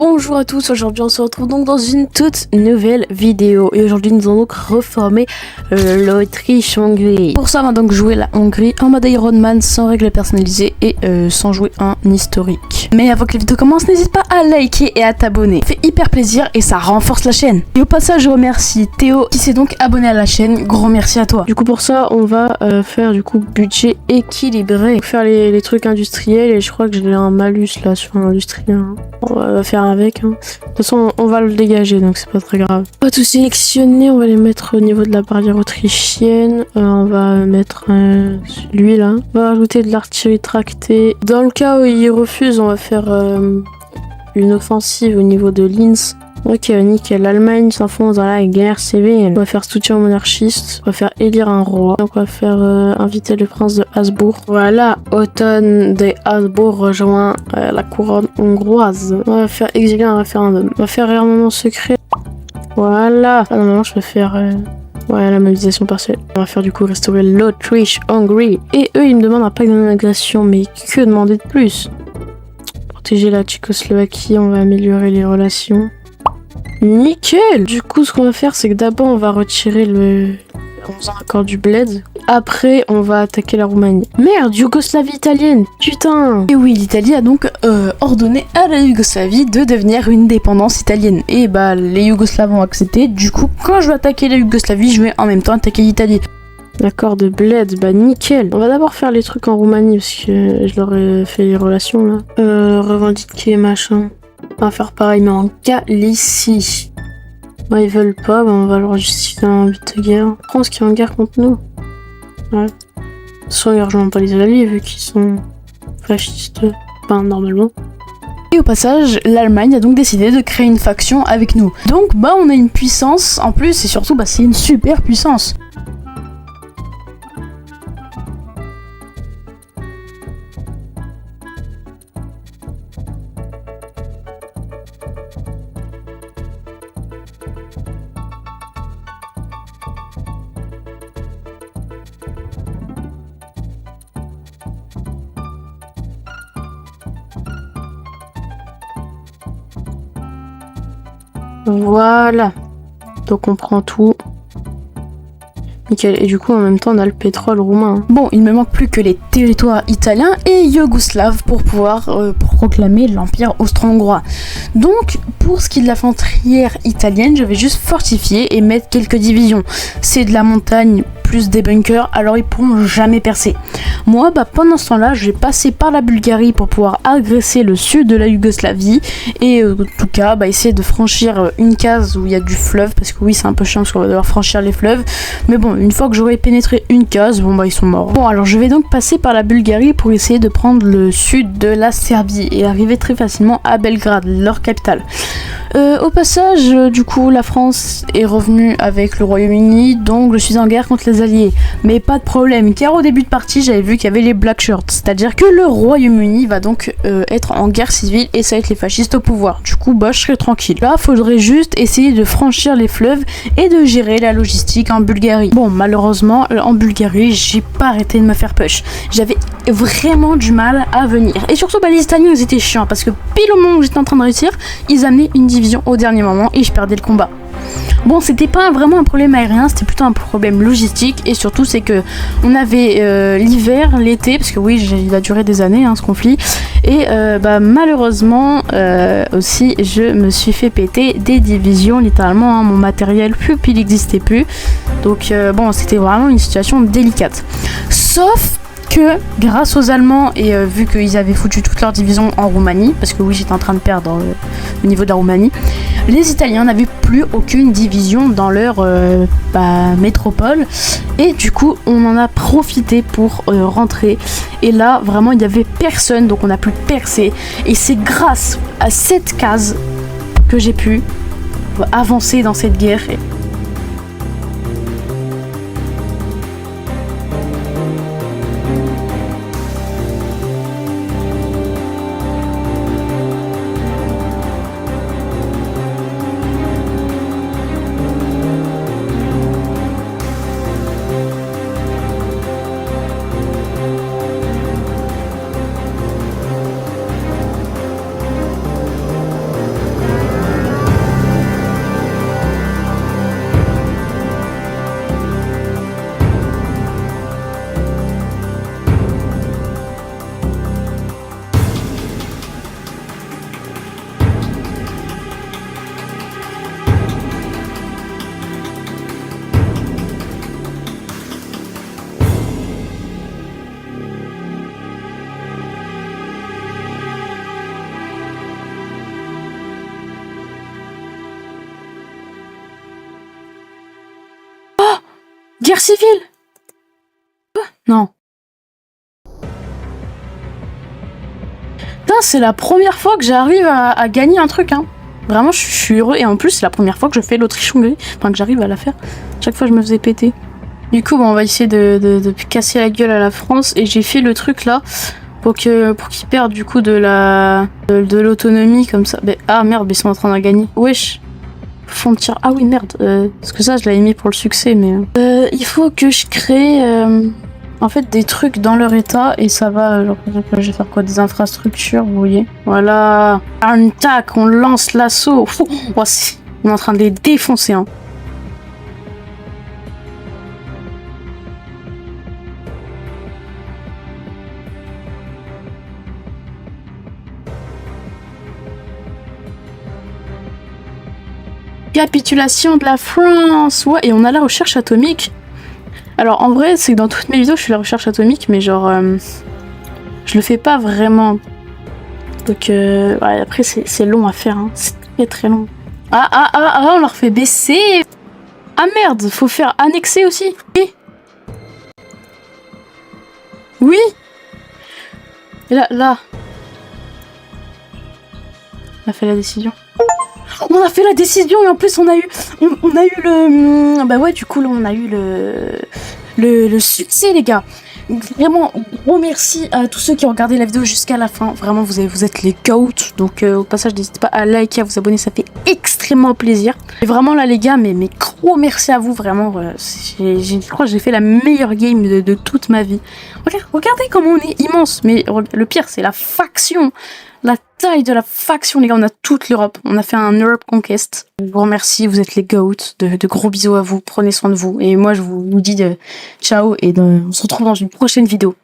Bonjour à tous, aujourd'hui on se retrouve donc dans une toute nouvelle vidéo et aujourd'hui nous allons donc reformer l'Autriche-Hongrie. Pour ça on va donc jouer la Hongrie en mode Iron Man sans règles personnalisées et sans jouer un historique. Mais avant que la vidéo commence, n'hésite pas à liker et à t'abonner. Ça fait hyper plaisir et ça renforce la chaîne. Et au passage je remercie Théo qui s'est donc abonné à la chaîne, gros merci à toi. Du coup pour ça on va faire du coup budget équilibré. Faire les trucs industriels et je crois que j'ai un malus là sur l'industriel. On va faire avec. De toute façon, on va le dégager, donc c'est pas très grave. On va tout sélectionner, on va les mettre au niveau de la barrière autrichienne. On va mettre lui là. On va rajouter de l'artillerie tractée. Dans le cas où il refuse, on va faire une offensive au niveau de Linz. Ok, nickel. L'Allemagne s'enfonce dans la guerre civile. On va faire soutien aux monarchistes. On va faire élire un roi. Donc on va faire inviter le prince de Habsbourg. Voilà, Otton de Habsbourg rejoint la couronne hongroise. On va faire exiler un référendum. On va faire réarmement secret. Voilà. Ah non, je vais faire... ouais, la mobilisation partielle. On va faire du coup restaurer l'Autriche-Hongrie. Et eux, ils me demandent un pacte d'annexation. Mais que demander de plus? Protéger la Tchécoslovaquie. On va améliorer les relations. Nickel! Du coup, ce qu'on va faire, c'est que d'abord, on va retirer le... en faisant accord du bled. Après, on va attaquer la Roumanie. Merde, Yougoslavie italienne! Putain! Et oui, l'Italie a donc ordonné à la Yougoslavie de devenir une dépendance italienne. Et bah, les Yougoslaves ont accepté. Du coup, quand je vais attaquer la Yougoslavie, je vais en même temps attaquer l'Italie. L'accord de bled, bah nickel. On va d'abord faire les trucs en Roumanie, parce que je leur ai fait les relations, là. Revendiquer, machin. On va faire pareil, mais en Galicie. Bah, ils veulent pas, bah, on va leur justifier un but de guerre. France qui est en guerre contre nous. Ouais. De toute façon, ils rejoignent pas les Alliés, vu qu'ils sont fascistes. Enfin, normalement. Et au passage, l'Allemagne a donc décidé de créer une faction avec nous. Donc, bah, on a une puissance en plus, et surtout, bah, c'est une super puissance. Voilà. Donc on prend tout. Nickel. Et du coup, en même temps, on a le pétrole roumain. Bon, il me manque plus que les territoires italiens et yougoslaves pour pouvoir proclamer l'empire austro-hongrois. Donc, pour ce qui est de la frontière italienne, je vais juste fortifier et mettre quelques divisions. C'est de la montagne plus des bunkers, alors ils pourront jamais percer. Moi, bah, pendant ce temps-là, je vais passer par la Bulgarie pour pouvoir agresser le sud de la Yougoslavie et en tout cas, bah, essayer de franchir une case où il y a du fleuve, parce que oui, c'est un peu chiant parce qu'on va devoir franchir les fleuves, mais bon, une fois que j'aurai pénétré une case, bon bah ils sont morts. Bon, alors je vais donc passer par la Bulgarie pour essayer de prendre le sud de la Serbie et arriver très facilement à Belgrade, leur capitale. Au passage, du coup, la France est revenue avec le Royaume-Uni, donc je suis en guerre contre les Alliés. Mais pas de problème, car au début de partie, j'avais vu qu'il y avait les Black Shirts, c'est-à-dire que le Royaume-Uni va donc être en guerre civile et ça va être les fascistes au pouvoir. Du coup, bah, je serai tranquille. Là, faudrait juste essayer de franchir les fleuves et de gérer la logistique en Bulgarie. Bon, malheureusement, en Bulgarie, j'ai pas arrêté de me faire push. J'avais vraiment du mal à venir. Et surtout, bah, les Italiens, ils étaient chiants, parce que pile au moment où j'étais en train de réussir, ils amenaient une division au dernier moment et je perdais le combat. Bon, c'était pas vraiment un problème aérien, c'était plutôt un problème logistique et surtout c'est que on avait l'hiver, l'été, parce que oui, il a duré des années ce conflit et bah, malheureusement aussi je me suis fait péter des divisions littéralement, mon matériel il n'existait plus, donc bon, c'était vraiment une situation délicate. Sauf que grâce aux Allemands et vu qu'ils avaient foutu toute leur division en Roumanie, parce que oui, j'étais en train de perdre au niveau de la Roumanie, les Italiens n'avaient plus aucune division dans leur métropole et du coup on en a profité pour rentrer et là vraiment il n'y avait personne, donc on a pu percer et c'est grâce à cette case que j'ai pu avancer dans cette guerre. Guerre civile. Quoi? Non. Putain, c'est la première fois que j'arrive à gagner un truc, hein. Vraiment, je suis heureux. Et en plus, c'est la première fois que je fais l'Autriche-Hongrie. Enfin, que j'arrive à la faire. Chaque fois, je me faisais péter. Du coup, bon, on va essayer de casser la gueule à la France. Et j'ai fait le truc là pour qu'ils perdent du coup de l'autonomie comme ça. Mais, ah merde, ils sont en train de gagner. Wesh. Frontière. Ah oui, merde. Parce que ça, je l'avais mis pour le succès. Mais il faut que je crée en fait des trucs dans leur état. Et ça va. Genre, par exemple, je vais faire quoi? Des infrastructures, vous voyez. Voilà. Un tac, on lance l'assaut. Oh, on est en train de les défoncer, hein. Capitulation de la France. Ouais, et on a la recherche atomique. Alors en vrai, c'est que dans toutes mes vidéos, je fais la recherche atomique, mais genre, je le fais pas vraiment. Donc, ouais, après, c'est long à faire, hein. C'est très très long. Ah, on leur fait baisser. Ah merde, faut faire annexer aussi. Oui. Oui. Et là. On a fait la décision. On a fait la décision et en plus on a eu le... Bah ouais, du coup là on a eu le succès, les gars. Vraiment, gros merci à tous ceux qui ont regardé la vidéo jusqu'à la fin. Vraiment, vous êtes les goats. Donc au passage, n'hésitez pas à liker, à vous abonner, ça fait extrêmement plaisir. Et vraiment là les gars, mais gros merci à vous, vraiment. Je crois que j'ai fait la meilleure game de toute ma vie. Regardez comment on est immense. Mais le pire, c'est la faction. La taille de la faction, les gars, on a toute l'Europe. On a fait un Europe Conquest. Je vous remercie, vous êtes les goats. De gros bisous à vous, prenez soin de vous. Et moi, je vous dis ciao et on se retrouve dans une prochaine vidéo.